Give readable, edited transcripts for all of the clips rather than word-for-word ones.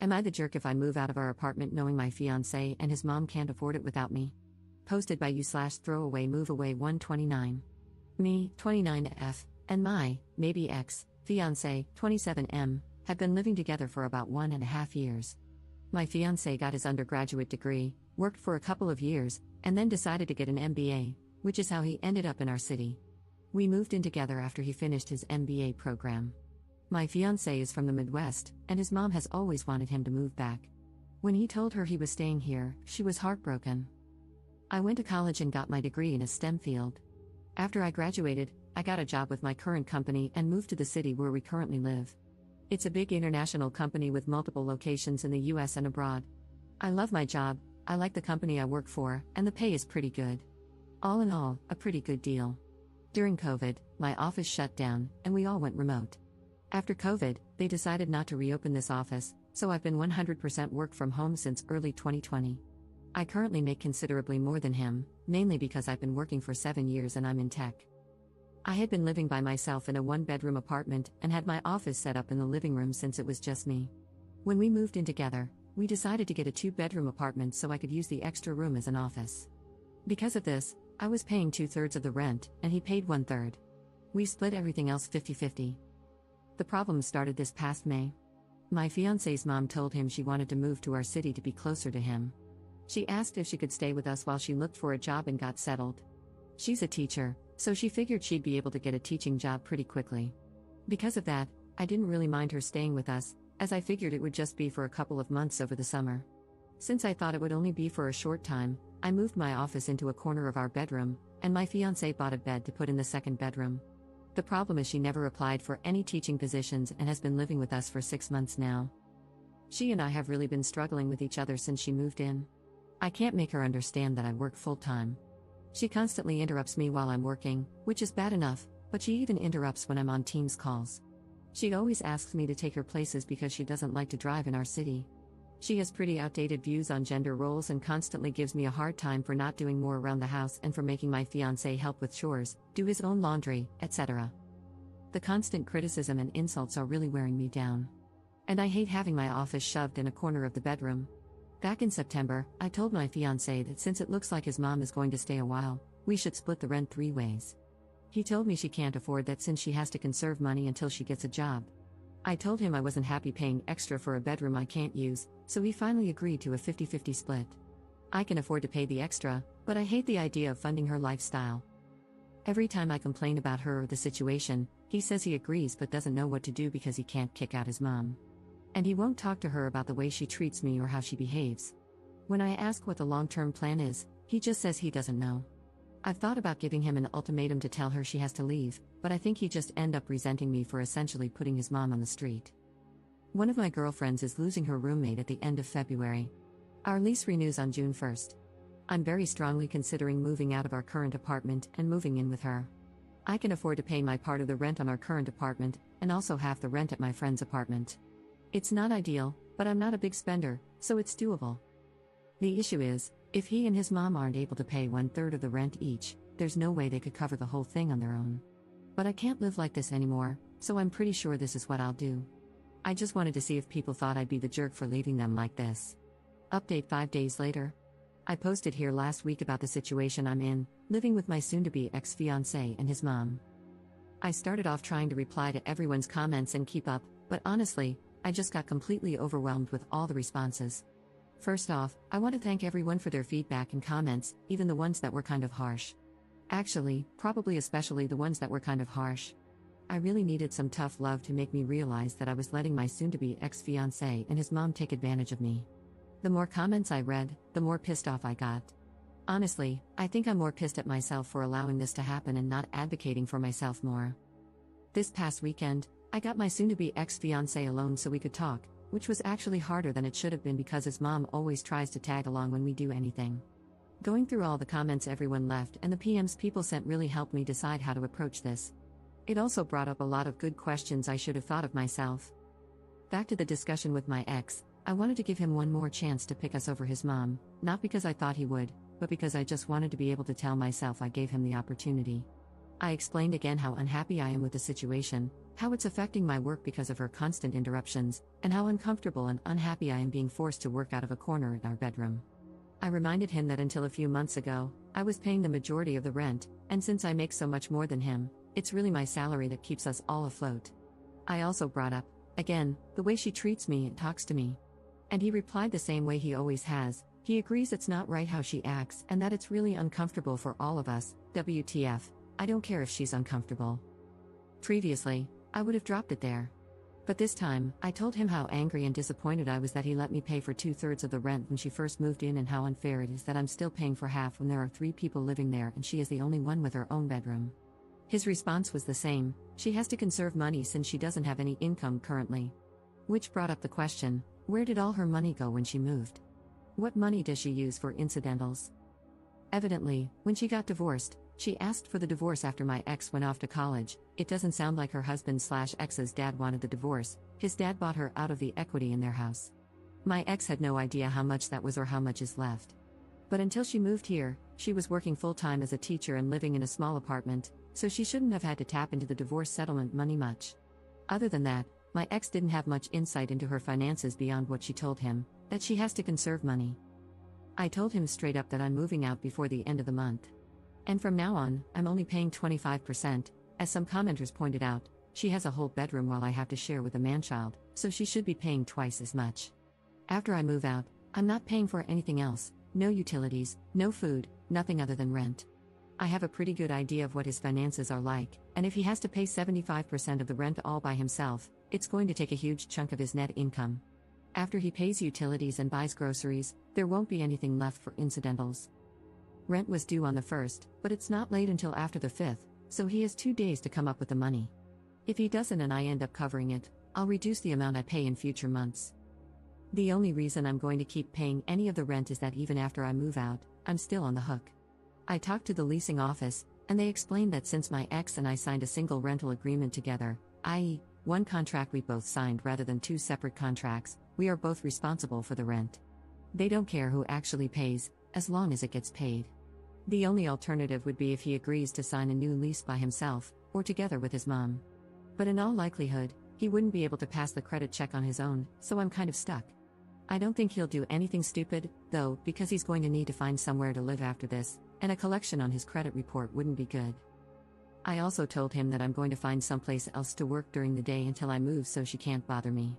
Am I the jerk if I move out of our apartment knowing my fiancé and his mom can't afford it without me? Posted by you/throwaway move away 129. Me, 29F, and my, maybe ex, fiancé, 27M, have been living together for about 1.5 years. My fiancé got his undergraduate degree, worked for a couple of years, and then decided to get an MBA, which is how he ended up in our city. We moved in together after he finished his MBA program. My fiancé is from the Midwest, and his mom has always wanted him to move back. When he told her he was staying here, she was heartbroken. I went to college and got my degree in a STEM field. After I graduated, I got a job with my current company and moved to the city where we currently live. It's a big international company with multiple locations in the US and abroad. I love my job, I like the company I work for, and the pay is pretty good. All in all, a pretty good deal. During COVID, my office shut down, and we all went remote. After COVID, they decided not to reopen this office, so I've been 100% work from home since early 2020. I currently make considerably more than him, mainly because I've been working for 7 years and I'm in tech. I had been living by myself in a 1-bedroom apartment and had my office set up in the living room since it was just me. When we moved in together, we decided to get a 2-bedroom apartment so I could use the extra room as an office. Because of this, I was paying 2/3 of the rent, and he paid 1/3. We split everything else 50-50. The problem started this past May. My fiancé's mom told him she wanted to move to our city to be closer to him. She asked if she could stay with us while she looked for a job and got settled. She's a teacher, so she figured she'd be able to get a teaching job pretty quickly. Because of that, I didn't really mind her staying with us, as I figured it would just be for a couple of months over the summer. Since I thought it would only be for a short time, I moved my office into a corner of our bedroom, and my fiancé bought a bed to put in the second bedroom. The problem is she never applied for any teaching positions and has been living with us for 6 months now. She and I have really been struggling with each other since she moved in. I can't make her understand that I work full-time. She constantly interrupts me while I'm working, which is bad enough, but she even interrupts when I'm on Teams calls. She always asks me to take her places because she doesn't like to drive in our city. She has pretty outdated views on gender roles and constantly gives me a hard time for not doing more around the house and for making my fiancé help with chores, do his own laundry, etc. The constant criticism and insults are really wearing me down. And I hate having my office shoved in a corner of the bedroom. Back in September, I told my fiancé that since it looks like his mom is going to stay a while, we should split the rent 3 ways. He told me she can't afford that since she has to conserve money until she gets a job. I told him I wasn't happy paying extra for a bedroom I can't use, so he finally agreed to a 50-50 split. I can afford to pay the extra, but I hate the idea of funding her lifestyle. Every time I complain about her or the situation, he says he agrees but doesn't know what to do because he can't kick out his mom. And he won't talk to her about the way she treats me or how she behaves. When I ask what the long-term plan is, he just says he doesn't know. I've thought about giving him an ultimatum to tell her she has to leave, but I think he'd just end up resenting me for essentially putting his mom on the street. One of my girlfriends is losing her roommate at the end of February. Our lease renews on June 1st. I'm very strongly considering moving out of our current apartment and moving in with her. I can afford to pay my part of the rent on our current apartment, and also half the rent at my friend's apartment. It's not ideal, but I'm not a big spender, so it's doable. The issue is, if he and his mom aren't able to pay 1/3 of the rent each, there's no way they could cover the whole thing on their own. But I can't live like this anymore, so I'm pretty sure this is what I'll do. I just wanted to see if people thought I'd be the jerk for leaving them like this. Update 5 days later. I posted here last week about the situation I'm in, living with my soon-to-be ex-fiancé and his mom. I started off trying to reply to everyone's comments and keep up, but honestly, I just got completely overwhelmed with all the responses. First off, I want to thank everyone for their feedback and comments, even the ones that were kind of harsh. Actually, probably especially the ones that were kind of harsh. I really needed some tough love to make me realize that I was letting my soon-to-be ex-fiancé and his mom take advantage of me. The more comments I read, the more pissed off I got. Honestly, I think I'm more pissed at myself for allowing this to happen and not advocating for myself more. This past weekend, I got my soon-to-be ex-fiancé alone so we could talk, which was actually harder than it should have been because his mom always tries to tag along when we do anything. Going through all the comments everyone left and the PMs people sent really helped me decide how to approach this. It also brought up a lot of good questions I should have thought of myself. Back to the discussion with my ex, I wanted to give him one more chance to pick us over his mom, not because I thought he would, but because I just wanted to be able to tell myself I gave him the opportunity. I explained again how unhappy I am with the situation, how it's affecting my work because of her constant interruptions, and how uncomfortable and unhappy I am being forced to work out of a corner in our bedroom. I reminded him that until a few months ago, I was paying the majority of the rent, and since I make so much more than him, it's really my salary that keeps us all afloat. I also brought up, again, the way she treats me and talks to me. And he replied the same way he always has. He agrees it's not right how she acts and that it's really uncomfortable for all of us. WTF, I don't care if she's uncomfortable. Previously, I would have dropped it there. But this time, I told him how angry and disappointed I was that he let me pay for 2/3 of the rent when she first moved in and how unfair it is that I'm still paying for half when there are 3 people living there and she is the only one with her own bedroom. His response was the same: she has to conserve money since she doesn't have any income currently. Which brought up the question, where did all her money go when she moved? What money does she use for incidentals? Evidently, when she got divorced, she asked for the divorce after my ex went off to college. It doesn't sound like her husband/ex's dad wanted the divorce. His dad bought her out of the equity in their house. My ex had no idea how much that was or how much is left. But until she moved here, she was working full-time as a teacher and living in a small apartment, so she shouldn't have had to tap into the divorce settlement money much. Other than that, my ex didn't have much insight into her finances beyond what she told him, that she has to conserve money. I told him straight up that I'm moving out before the end of the month. And from now on, I'm only paying 25%, as some commenters pointed out. She has a whole bedroom while I have to share with a man-child, so she should be paying twice as much. After I move out, I'm not paying for anything else, no utilities, no food, nothing other than rent. I have a pretty good idea of what his finances are like, and if he has to pay 75% of the rent all by himself, it's going to take a huge chunk of his net income. After he pays utilities and buys groceries, there won't be anything left for incidentals. Rent was due on the 1st, but it's not late until after the 5th, so he has 2 days to come up with the money. If he doesn't and I end up covering it, I'll reduce the amount I pay in future months. The only reason I'm going to keep paying any of the rent is that even after I move out, I'm still on the hook. I talked to the leasing office, and they explained that since my ex and I signed a single rental agreement together, i.e., one contract we both signed rather than 2 separate contracts, we are both responsible for the rent. They don't care who actually pays, as long as it gets paid. The only alternative would be if he agrees to sign a new lease by himself, or together with his mom. But in all likelihood, he wouldn't be able to pass the credit check on his own, so I'm kind of stuck. I don't think he'll do anything stupid, though, because he's going to need to find somewhere to live after this, and a collection on his credit report wouldn't be good. I also told him that I'm going to find someplace else to work during the day until I move so she can't bother me.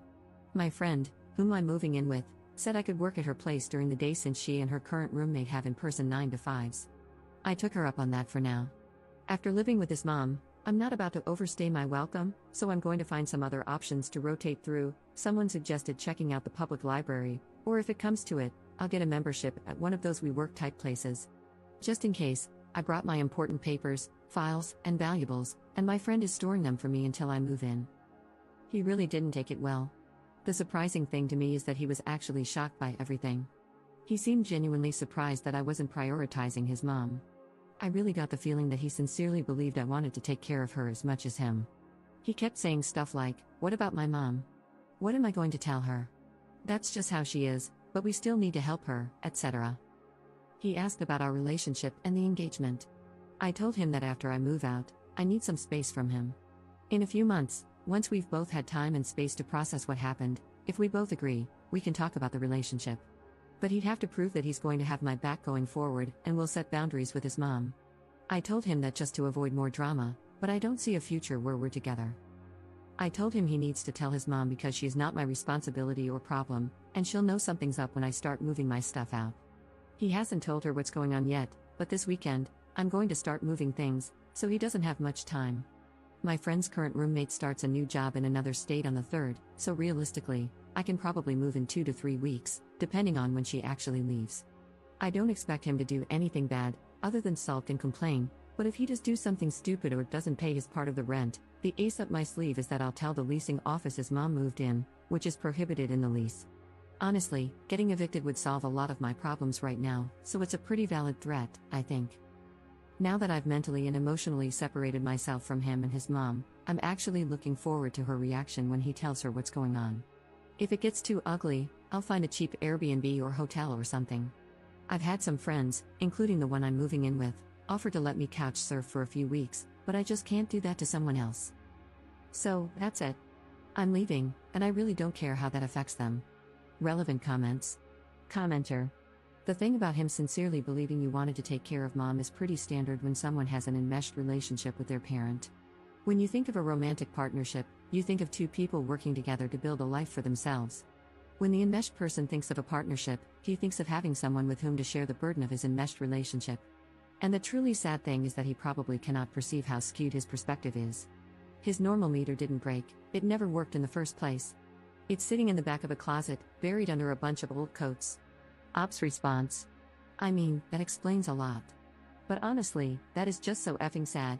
My friend, whom I'm moving in with, said I could work at her place during the day since she and her current roommate have in-person 9 to 5s. I took her up on that for now. After living with his mom, I'm not about to overstay my welcome, so I'm going to find some other options to rotate through. Someone suggested checking out the public library, or if it comes to it, I'll get a membership at one of those WeWork type places. Just in case, I brought my important papers, files, and valuables, and my friend is storing them for me until I move in. He really didn't take it well. The surprising thing to me is that he was actually shocked by everything. He seemed genuinely surprised that I wasn't prioritizing his mom. I really got the feeling that he sincerely believed I wanted to take care of her as much as him. He kept saying stuff like, "What about my mom? What am I going to tell her? That's just how she is, but we still need to help her," etc. He asked about our relationship and the engagement. I told him that after I move out, I need some space from him. In a few months, once we've both had time and space to process what happened, if we both agree, we can talk about the relationship. But he'd have to prove that he's going to have my back going forward and will set boundaries with his mom. I told him that just to avoid more drama, but I don't see a future where we're together. I told him he needs to tell his mom because she's not my responsibility or problem, and she'll know something's up when I start moving my stuff out. He hasn't told her what's going on yet, but this weekend, I'm going to start moving things, so he doesn't have much time. My friend's current roommate starts a new job in another state on the 3rd, so realistically, I can probably move in 2 to 3 weeks, depending on when she actually leaves. I don't expect him to do anything bad, other than sulk and complain, but if he does do something stupid or doesn't pay his part of the rent, the ace up my sleeve is that I'll tell the leasing office his mom moved in, which is prohibited in the lease. Honestly, getting evicted would solve a lot of my problems right now, so it's a pretty valid threat, I think. Now that I've mentally and emotionally separated myself from him and his mom, I'm actually looking forward to her reaction when he tells her what's going on. If it gets too ugly, I'll find a cheap Airbnb or hotel or something. I've had some friends, including the one I'm moving in with, offer to let me couch surf for a few weeks, but I just can't do that to someone else. So, that's it. I'm leaving, and I really don't care how that affects them. Relevant comments. Commenter. The thing about him sincerely believing you wanted to take care of mom is pretty standard when someone has an enmeshed relationship with their parent. When you think of a romantic partnership, you think of two people working together to build a life for themselves. When the enmeshed person thinks of a partnership, he thinks of having someone with whom to share the burden of his enmeshed relationship. And the truly sad thing is that he probably cannot perceive how skewed his perspective is. His normal meter didn't break, it never worked in the first place. It's sitting in the back of a closet, buried under a bunch of old coats. Ops response. I mean, that explains a lot. But honestly, that is just so effing sad.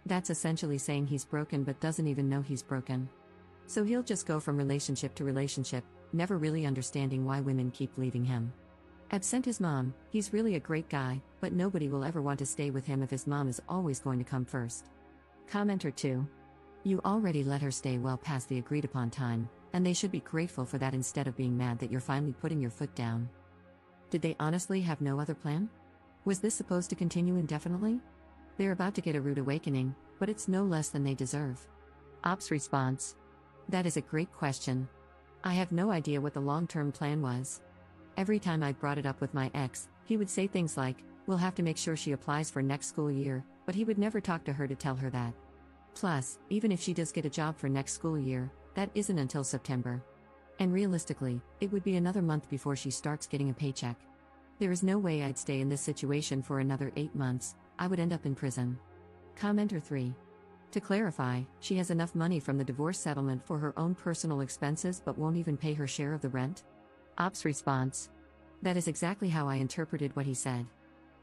That's essentially saying he's broken but doesn't even know he's broken. So he'll just go from relationship to relationship, never really understanding why women keep leaving him. Absent his mom, he's really a great guy, but nobody will ever want to stay with him if his mom is always going to come first. Commenter 2. You already let her stay well past the agreed upon time, and they should be grateful for that instead of being mad that you're finally putting your foot down. Did they honestly have no other plan? Was this supposed to continue indefinitely? They're about to get a rude awakening, but it's no less than they deserve. Ops response. That is a great question. I have no idea what the long-term plan was. Every time I brought it up with my ex, he would say things like, we'll have to make sure she applies for next school year, but he would never talk to her to tell her that. Plus, even if she does get a job for next school year, that isn't until September. And realistically, it would be another month before she starts getting a paycheck. There is no way I'd stay in this situation for another 8 months, I would end up in prison. Commenter 3. To clarify, she has enough money from the divorce settlement for her own personal expenses but won't even pay her share of the rent? Ops response. That is exactly how I interpreted what he said.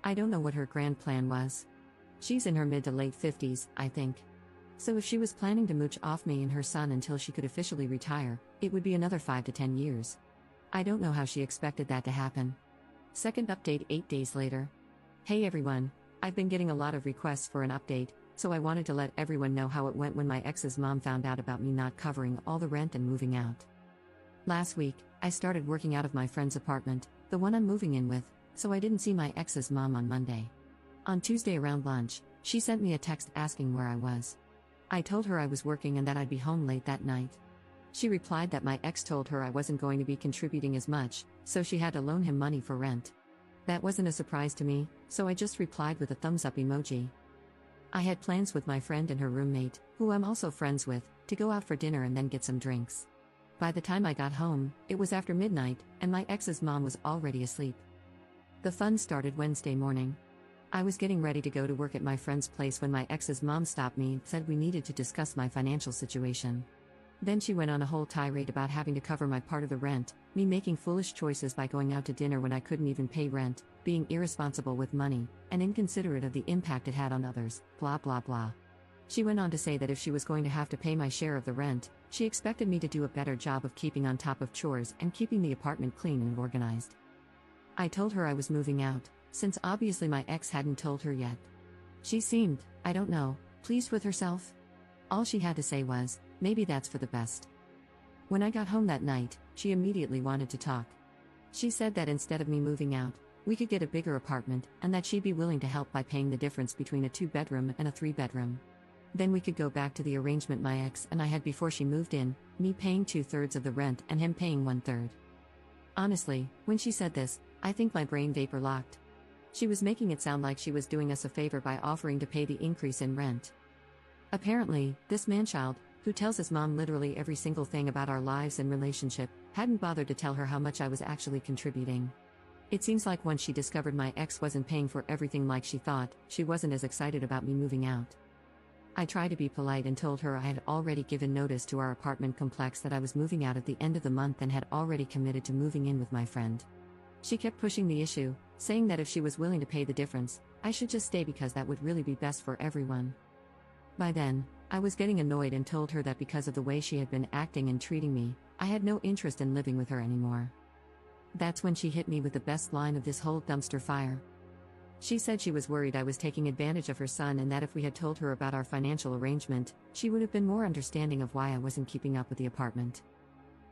I don't know what her grand plan was. She's in her mid to late 50s, I think. So if she was planning to mooch off me and her son until she could officially retire, it would be another 5 to 10 years. I don't know how she expected that to happen. Second update 8 days later. Hey everyone, I've been getting a lot of requests for an update, so I wanted to let everyone know how it went when my ex's mom found out about me not covering all the rent and moving out. Last week, I started working out of my friend's apartment, the one I'm moving in with, so I didn't see my ex's mom on Monday. On Tuesday around lunch, she sent me a text asking where I was. I told her I was working and that I'd be home late that night. She replied that my ex told her I wasn't going to be contributing as much, so she had to loan him money for rent. That wasn't a surprise to me, so I just replied with a thumbs up emoji. I had plans with my friend and her roommate, who I'm also friends with, to go out for dinner and then get some drinks. By the time I got home, it was after midnight, and my ex's mom was already asleep. The fun started Wednesday morning. I was getting ready to go to work at my friend's place when my ex's mom stopped me and said we needed to discuss my financial situation. Then she went on a whole tirade about having to cover my part of the rent, me making foolish choices by going out to dinner when I couldn't even pay rent, being irresponsible with money, and inconsiderate of the impact it had on others, blah blah blah. She went on to say that if she was going to have to pay my share of the rent, she expected me to do a better job of keeping on top of chores and keeping the apartment clean and organized. I told her I was moving out, since obviously my ex hadn't told her yet. She seemed, I don't know, pleased with herself. All she had to say was, maybe that's for the best. When I got home that night, she immediately wanted to talk. She said that instead of me moving out, we could get a bigger apartment, and that she'd be willing to help by paying the difference between a 2-bedroom and a 3-bedroom. Then we could go back to the arrangement my ex and I had before she moved in, me paying 2/3 of the rent and him paying 1/3. Honestly, when she said this, I think my brain vapor locked. She was making it sound like she was doing us a favor by offering to pay the increase in rent. Apparently, this manchild, who tells his mom literally every single thing about our lives and relationship, hadn't bothered to tell her how much I was actually contributing. It seems like once she discovered my ex wasn't paying for everything like she thought, she wasn't as excited about me moving out. I tried to be polite and told her I had already given notice to our apartment complex that I was moving out at the end of the month and had already committed to moving in with my friend. She kept pushing the issue, saying that if she was willing to pay the difference, I should just stay because that would really be best for everyone. By then, I was getting annoyed and told her that because of the way she had been acting and treating me, I had no interest in living with her anymore. That's when she hit me with the best line of this whole dumpster fire. She said she was worried I was taking advantage of her son and that if we had told her about our financial arrangement, she would have been more understanding of why I wasn't keeping up with the apartment.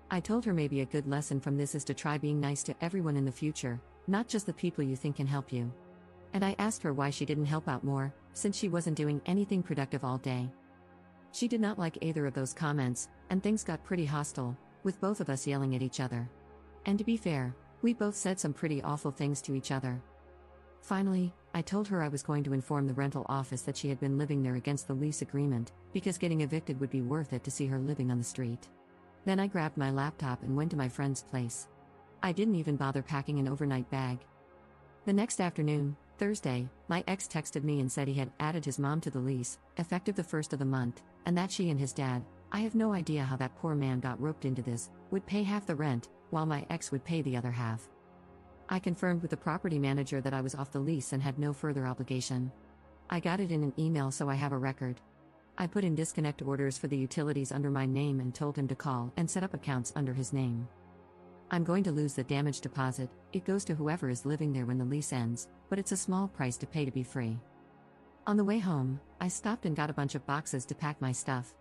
I told her maybe a good lesson from this is to try being nice to everyone in the future, not just the people you think can help you. And I asked her why she didn't help out more, since she wasn't doing anything productive all day. She did not like either of those comments, and things got pretty hostile, with both of us yelling at each other. And to be fair, we both said some pretty awful things to each other. Finally, I told her I was going to inform the rental office that she had been living there against the lease agreement, because getting evicted would be worth it to see her living on the street. Then I grabbed my laptop and went to my friend's place. I didn't even bother packing an overnight bag. The next afternoon, Thursday, my ex texted me and said he had added his mom to the lease, effective the first of the month, and that she and his dad, I have no idea how that poor man got roped into this, would pay half the rent, while my ex would pay the other half. I confirmed with the property manager that I was off the lease and had no further obligation. I got it in an email, so I have a record. I put in disconnect orders for the utilities under my name and told him to call and set up accounts under his name. I'm going to lose the damage deposit. It goes to whoever is living there when the lease ends, but it's a small price to pay to be free. On the way home, I stopped and got a bunch of boxes to pack my stuff.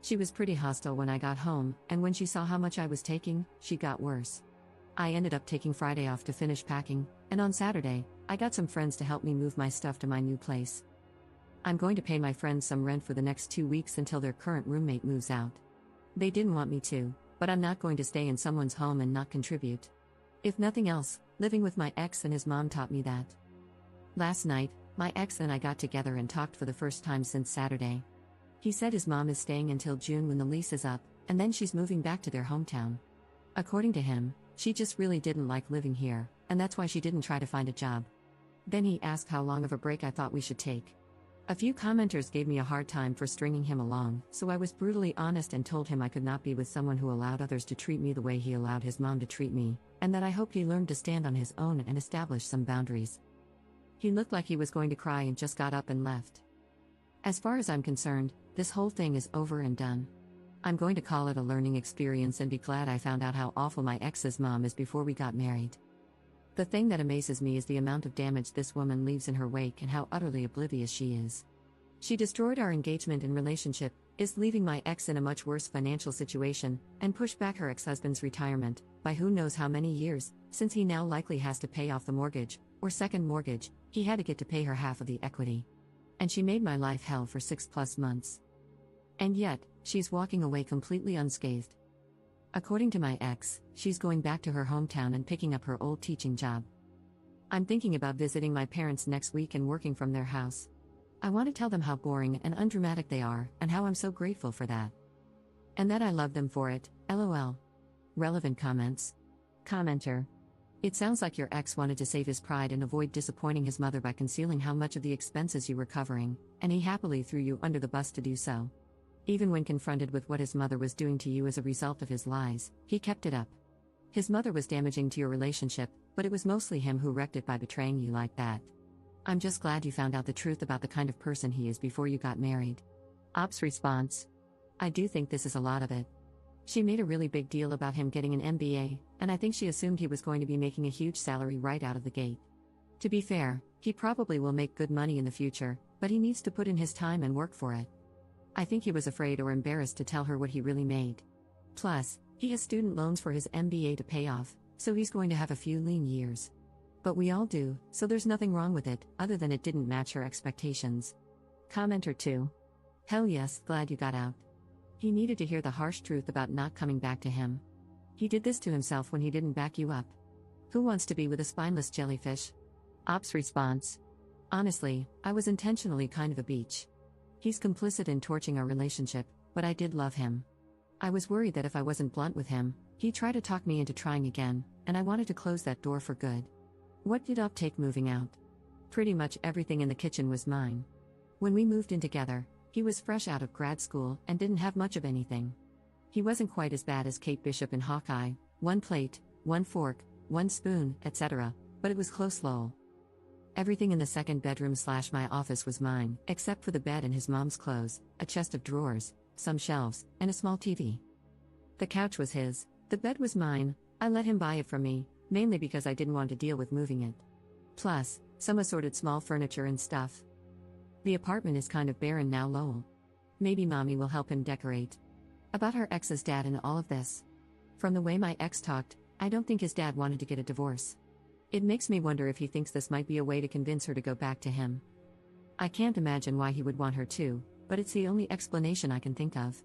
She was pretty hostile when I got home, and when she saw how much I was taking, she got worse. I ended up taking Friday off to finish packing, and on Saturday, I got some friends to help me move my stuff to my new place. I'm going to pay my friends some rent for the next 2 weeks until their current roommate moves out. They didn't want me to, but I'm not going to stay in someone's home and not contribute. If nothing else, living with my ex and his mom taught me that. Last night, my ex and I got together and talked for the first time since Saturday. He said his mom is staying until June when the lease is up, and then she's moving back to their hometown. According to him, she just really didn't like living here, and that's why she didn't try to find a job. Then he asked how long of a break I thought we should take. A few commenters gave me a hard time for stringing him along, so I was brutally honest and told him I could not be with someone who allowed others to treat me the way he allowed his mom to treat me, and that I hoped he learned to stand on his own and establish some boundaries. He looked like he was going to cry and just got up and left. As far as I'm concerned, this whole thing is over and done. I'm going to call it a learning experience and be glad I found out how awful my ex's mom is before we got married. The thing that amazes me is the amount of damage this woman leaves in her wake and how utterly oblivious she is. She destroyed our engagement and relationship, is leaving my ex in a much worse financial situation, and pushed back her ex-husband's retirement, by who knows how many years, since he now likely has to pay off the mortgage, or second mortgage, he had to get to pay her half of the equity. And she made my life hell for 6+ months. And yet, she's walking away completely unscathed. According to my ex, she's going back to her hometown and picking up her old teaching job. I'm thinking about visiting my parents next week and working from their house. I want to tell them how boring and undramatic they are, and how I'm so grateful for that. And that I love them for it, lol. Relevant comments. Commenter. It sounds like your ex wanted to save his pride and avoid disappointing his mother by concealing how much of the expenses you were covering, and he happily threw you under the bus to do so. Even when confronted with what his mother was doing to you as a result of his lies, he kept it up. His mother was damaging to your relationship, but it was mostly him who wrecked it by betraying you like that. I'm just glad you found out the truth about the kind of person he is before you got married. Ops response. I do think this is a lot of it. She made a really big deal about him getting an MBA, and I think she assumed he was going to be making a huge salary right out of the gate. To be fair, he probably will make good money in the future, but he needs to put in his time and work for it. I think he was afraid or embarrassed to tell her what he really made. Plus, he has student loans for his MBA to pay off, so he's going to have a few lean years. But we all do, so there's nothing wrong with it, other than it didn't match her expectations. Commenter 2. Hell yes, glad you got out. He needed to hear the harsh truth about not coming back to him. He did this to himself when he didn't back you up. Who wants to be with a spineless jellyfish? Ops response. Honestly, I was intentionally kind of a beach. He's complicit in torching our relationship, but I did love him. I was worried that if I wasn't blunt with him, he'd try to talk me into trying again, and I wanted to close that door for good. What did Up take moving out? Pretty much everything in the kitchen was mine. When we moved in together, he was fresh out of grad school and didn't have much of anything. He wasn't quite as bad as Kate Bishop in Hawkeye, 1 plate, 1 fork, 1 spoon, etc., but it was close lol. Everything in the second bedroom/my office was mine, except for the bed and his mom's clothes, a chest of drawers, some shelves, and a small TV. The couch was his, the bed was mine. I let him buy it from me, mainly because I didn't want to deal with moving it. Plus, some assorted small furniture and stuff. The apartment is kind of barren now lol. Maybe mommy will help him decorate. About her ex's dad and all of this. From the way my ex talked, I don't think his dad wanted to get a divorce. It makes me wonder if he thinks this might be a way to convince her to go back to him. I can't imagine why he would want her to, but it's the only explanation I can think of.